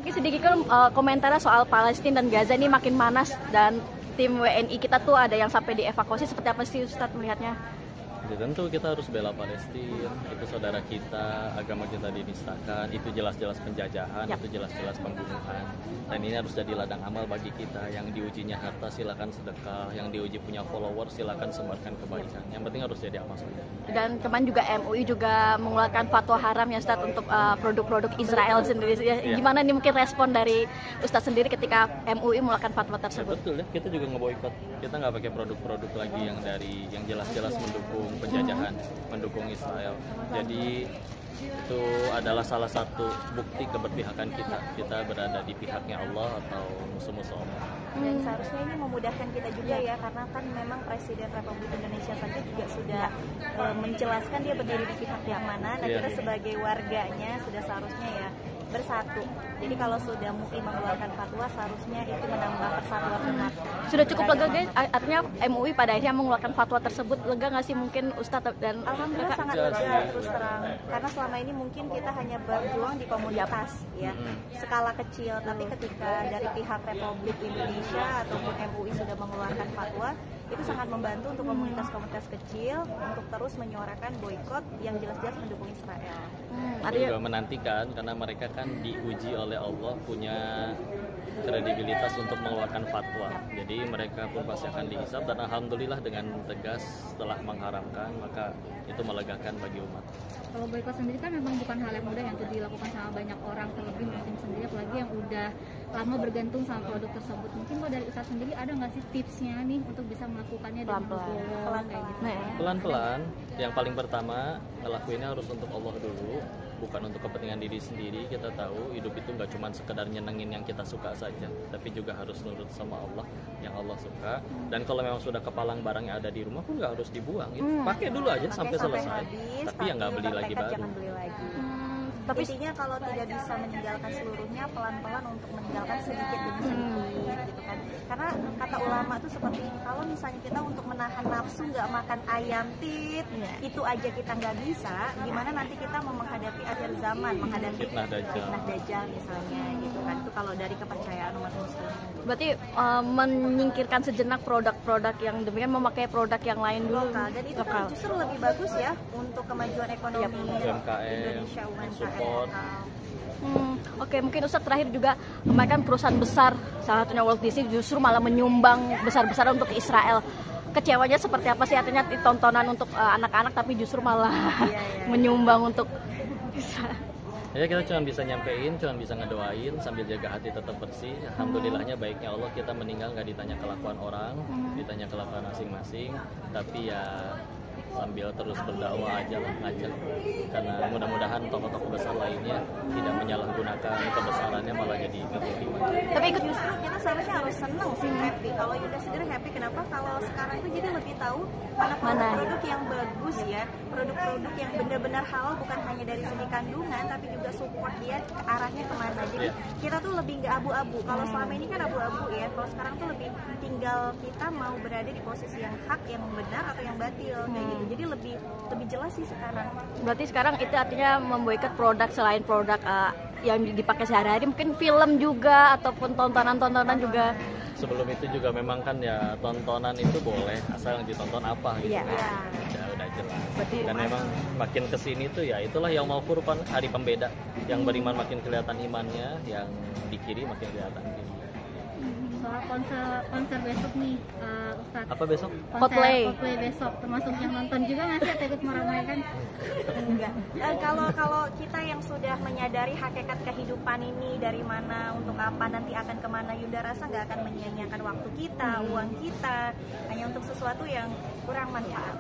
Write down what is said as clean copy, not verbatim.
Mungkin sedikit kan komentarnya soal Palestina dan Gaza ini makin panas dan tim WNI kita tuh ada yang sampai dievakuasi. Seperti apa sih Ustadz melihatnya? Ya, tentu kita harus bela Palestina, itu saudara kita, agama kita dinistakan, itu jelas-jelas penjajahan, itu jelas-jelas pembunuhan. Dan ini harus jadi ladang amal bagi kita. Yang diujinya harta silakan sedekah, yang diuji punya follower silakan sebarkan kebaikan. Yang penting harus jadi amal saja. Dan kemarin juga MUI juga mengeluarkan fatwa haram ya Ustadz untuk produk-produk Israel sendiri. Gimana nih mungkin respon dari Ustadz sendiri ketika MUI mengeluarkan fatwa tersebut? Ya, betul ya, kita juga ngeboikot. Kita nggak pakai produk-produk lagi yang jelas-jelas mendukung penjajahan, mendukung Israel. Jadi itu adalah salah satu bukti keberpihakan kita. Kita berada di pihaknya Allah atau musuh-musuh Allah. Dan seharusnya ini memudahkan kita juga ya, karena kan memang Presiden Republik Indonesia saja juga sudah menjelaskan dia berdiri di pihak yang mana. Nah kita sebagai warganya sudah seharusnya ya bersatu. Jadi kalau sudah MUI mengeluarkan fatwa, seharusnya itu menambah persatuan umat. Sudah cukup lega guys, artinya MUI pada akhirnya mengeluarkan fatwa tersebut. Lega nggak sih mungkin Ustadz dan Alhamdulillah sangat lega terus terang. Karena selama ini mungkin kita hanya berjuang di komunitas ya, skala kecil. Tapi ketika dari pihak Republik Indonesia ataupun MUI sudah mengeluarkan fatwa, itu sangat membantu untuk komunitas-komunitas kecil untuk terus menyuarakan boikot yang jelas-jelas mendukung Israel. Juga menantikan karena mereka kan diuji oleh Allah punya kredibilitas untuk mengeluarkan fatwa. Jadi mereka pun pasti akan dihisab dan alhamdulillah dengan tegas setelah mengharamkan maka itu melegakan bagi umat. Kalau boikot sendiri kan memang bukan hal yang mudah yang dilakukan sama banyak orang, terlebih muslim sendiri apalagi yang udah lama bergantung sama produk tersebut. Mungkin kalau dari Ustadz sendiri ada nggak sih tipsnya nih untuk bisa melakukannya dengan pelan-pelan kayak gitu? Pelan-pelan. Yang paling pertama ngelakuinnya harus untuk Allah dulu, bukan untuk kepentingan diri sendiri. Kita tahu hidup itu nggak cuma sekedar nyenengin yang kita suka saja, tapi juga harus nurut sama Allah yang Allah suka. Dan kalau memang sudah kepalang barang yang ada di rumah pun nggak harus dibuang. Pakai dulu aja sampai selesai. Habis, tapi ya nggak beli lagi baru. Jangan beli lagi. Tapi intinya kalau tidak bisa meninggalkan seluruhnya, pelan-pelan untuk meninggalkan sedikit demi sedikit gitu kan. Karena kata ulama tuh seperti ini, kalau misalnya kita untuk menahan nafsu nggak makan ayam itu aja kita nggak bisa, gimana nanti kita mau menghadapi akhir zaman, menghadapi fitnah dajjal misalnya gitu kan. Itu kalau dari kepercayaan umat muslim. Berarti menyingkirkan sejenak produk-produk yang demikian, memakai produk yang lain dulu. Lokal. Dan itu kan justru lebih bagus ya untuk kemajuan ekonomi Indonesia, UMKM. Oke, mungkin Ustadz terakhir juga kemarin perusahaan besar salah satunya Walt Disney justru malah menyumbang besar-besaran untuk Israel. Kecewanya seperti apa sih, artinya tontonan untuk anak-anak tapi justru malah menyumbang untuk Israel. Ya kita cuma bisa nyampein, cuma bisa ngedoain sambil jaga hati tetap bersih. Alhamdulillahnya baiknya Allah kita meninggal nggak ditanya kelakuan orang, ditanya kelakuan masing-masing, tapi ya sambil terus berdakwah aja lah, ngajak. Karena mudah-mudahan tokoh-tokoh besar lainnya tidak menyalahgunakan kebesarannya malah jadi kezaliman. Tapi ikut justru kita seharusnya harus senang sih, happy. Kalau Yuda sendiri happy, kenapa? Kalau sekarang itu jadi lebih tahu mana produk-produk yang bagus ya, produk-produk yang benar-benar halal, bukan hanya dari segi kandungan tapi juga support dia ke arahnya kemana. Jadi kita tuh lebih nggak abu-abu. Kalau selama ini kan abu-abu ya, kalau sekarang tuh lebih tinggal kita mau berada di posisi yang hak, yang benar atau yang batil kayak gitu. Jadi lebih jelas sih sekarang. Berarti sekarang itu artinya memboikot produk selain produk yang dipakai sehari-hari, mungkin film juga ataupun tontonan-tontonan juga. Sebelum itu juga memang kan ya tontonan itu boleh asal yang ditonton apa gitu. Udah jelas. Dan memang makin kesini tuh ya itulah yang mau Furqan, hari pembeda. Yang beriman makin kelihatan imannya, yang di kiri makin kelihatan kiri. Soal konser besok nih, Ustadz. Apa besok? Coldplay besok, termasuk yang nonton juga nggak sih, ikut meramaikan? Enggak. Kalau kita yang sudah menyadari hakikat kehidupan ini dari mana, untuk apa, nanti akan kemana, Yunda rasa nggak akan menyia-nyiakan waktu kita, uang kita, hanya untuk sesuatu yang kurang manfaat.